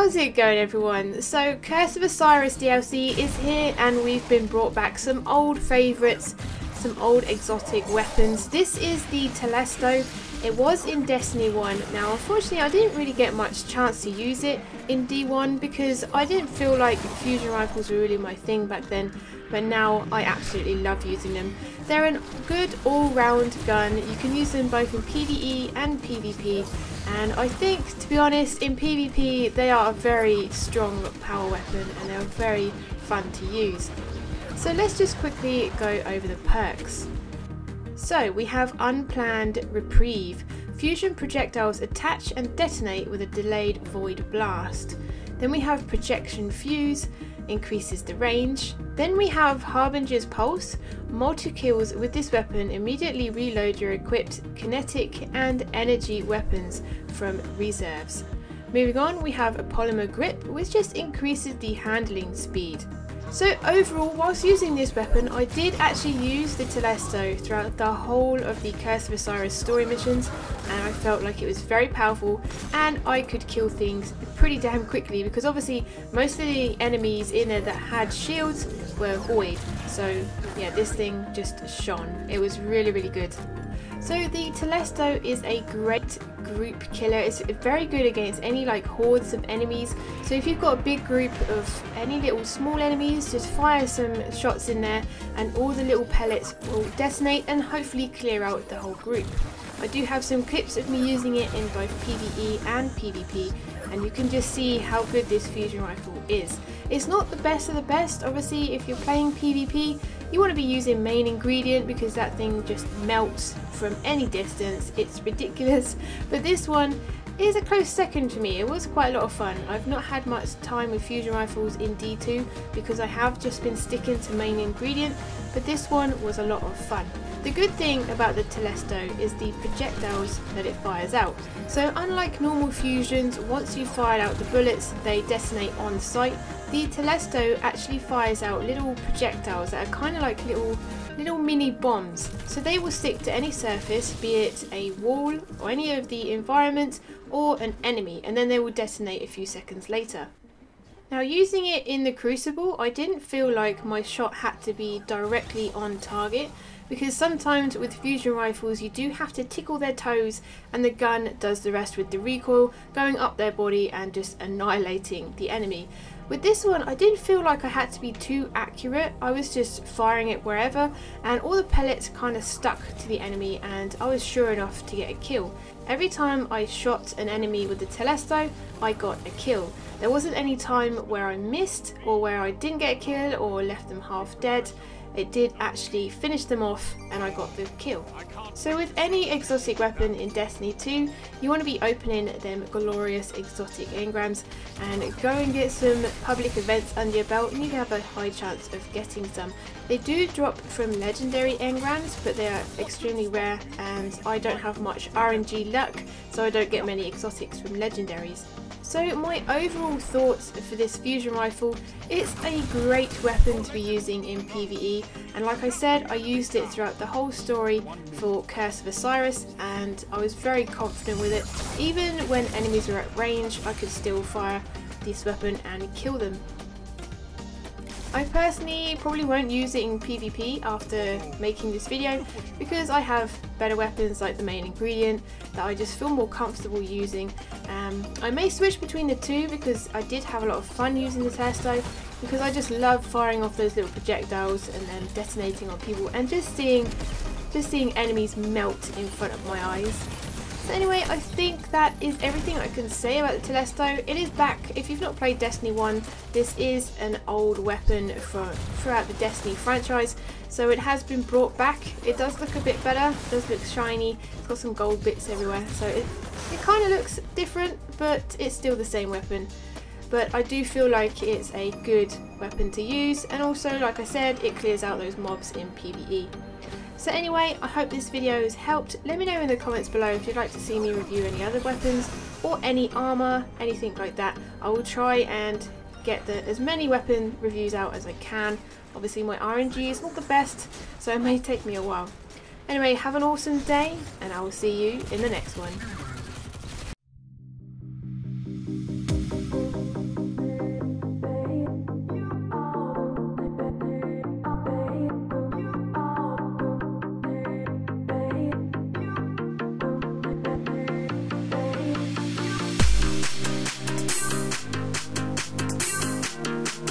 How's it going, everyone? So Curse of Osiris DLC is here, and we've been brought back some old favourites, some old exotic weapons. This is the Telesto. It was in Destiny 1. Now unfortunately I didn't really get much chance to use it in D1 because I didn't feel like fusion rifles were really my thing back then, but now I absolutely love using them. They're a good all-round gun. You can use them both in PvE and PvP, and I think, to be honest, in PvP they are a very strong power weapon and they're very fun to use. So let's just quickly go over the perks. So we have Unplanned Reprieve. Fusion projectiles attach and detonate with a delayed void blast. Then we have Projection Fuse, increases the range. Then we have Harbinger's Pulse. Multi-kills with this weapon immediately reload your equipped kinetic and energy weapons from reserves. Moving on, we have a Polymer Grip, which just increases the handling speed. So overall, whilst using this weapon, I did actually use the Telesto throughout the whole of the Curse of Osiris story missions, and I felt like it was very powerful and I could kill things pretty damn quickly because obviously most of the enemies in there that had shields were void. So yeah, this thing just shone. It was really good. So the Telesto is a great group killer. It's very good against any like hordes of enemies. So if you've got a big group of any little small enemies, just fire some shots in there and all the little pellets will detonate and hopefully clear out the whole group. I do have some clips of me using it in both PvE and PvP, and you can just see how good this fusion rifle is. It's not the best of the best. Obviously if you're playing PvP, you want to be using main ingredient because that thing just melts from any distance. It's ridiculous, but this one is a close second to me. It was quite a lot of fun. I've not had much time with fusion rifles in D2 because I have just been sticking to main ingredient, but this one was a lot of fun. The good thing about the Telesto is the projectiles that it fires out. So unlike normal fusions, once you fire out the bullets, they detonate on sight. The Telesto actually fires out little projectiles that are kind of like little mini bombs. So they will stick to any surface, be it a wall or any of the environment or an enemy, and then they will detonate a few seconds later. Now using it in the Crucible, I didn't feel like my shot had to be directly on target, because sometimes with fusion rifles you do have to tickle their toes and the gun does the rest with the recoil, going up their body and just annihilating the enemy. With this one I didn't feel like I had to be too accurate. I was just firing it wherever and all the pellets kind of stuck to the enemy and I was sure enough to get a kill. Every time I shot an enemy with the Telesto, I got a kill. There wasn't any time where I missed or where I didn't get a kill or left them half dead. It did actually finish them off and I got the kill. So with any exotic weapon in Destiny 2, you want to be opening them glorious exotic engrams and go and get some public events under your belt and you have a high chance of getting some. They do drop from legendary engrams, but they are extremely rare and I don't have much RNG luck, so I don't get many exotics from legendaries. So my overall thoughts for this fusion rifle, it's a great weapon to be using in PvE, and like I said, I used it throughout the whole story for Curse of Osiris and I was very confident with it. Even when enemies were at range, I could still fire this weapon and kill them. I personally probably won't use it in PvP after making this video because I have better weapons like the main ingredient that I just feel more comfortable using. I may switch between the two because I did have a lot of fun using the Telesto because I just love firing off those little projectiles and then detonating on people and just seeing enemies melt in front of my eyes. So anyway, I think that is everything I can say about the Telesto. It is back. If you've not played Destiny 1, this is an old weapon throughout the Destiny franchise, so it has been brought back. It does look a bit better, it does look shiny, it's got some gold bits everywhere, so it kind of looks different, but it's still the same weapon. But I do feel like it's a good weapon to use, and also, like I said, it clears out those mobs in PvE. So anyway, I hope this video has helped. Let me know in the comments below if you'd like to see me review any other weapons or any armour, anything like that. I will try and get as many weapon reviews out as I can. Obviously my RNG is not the best, so it may take me a while. Anyway, have an awesome day and I will see you in the next one.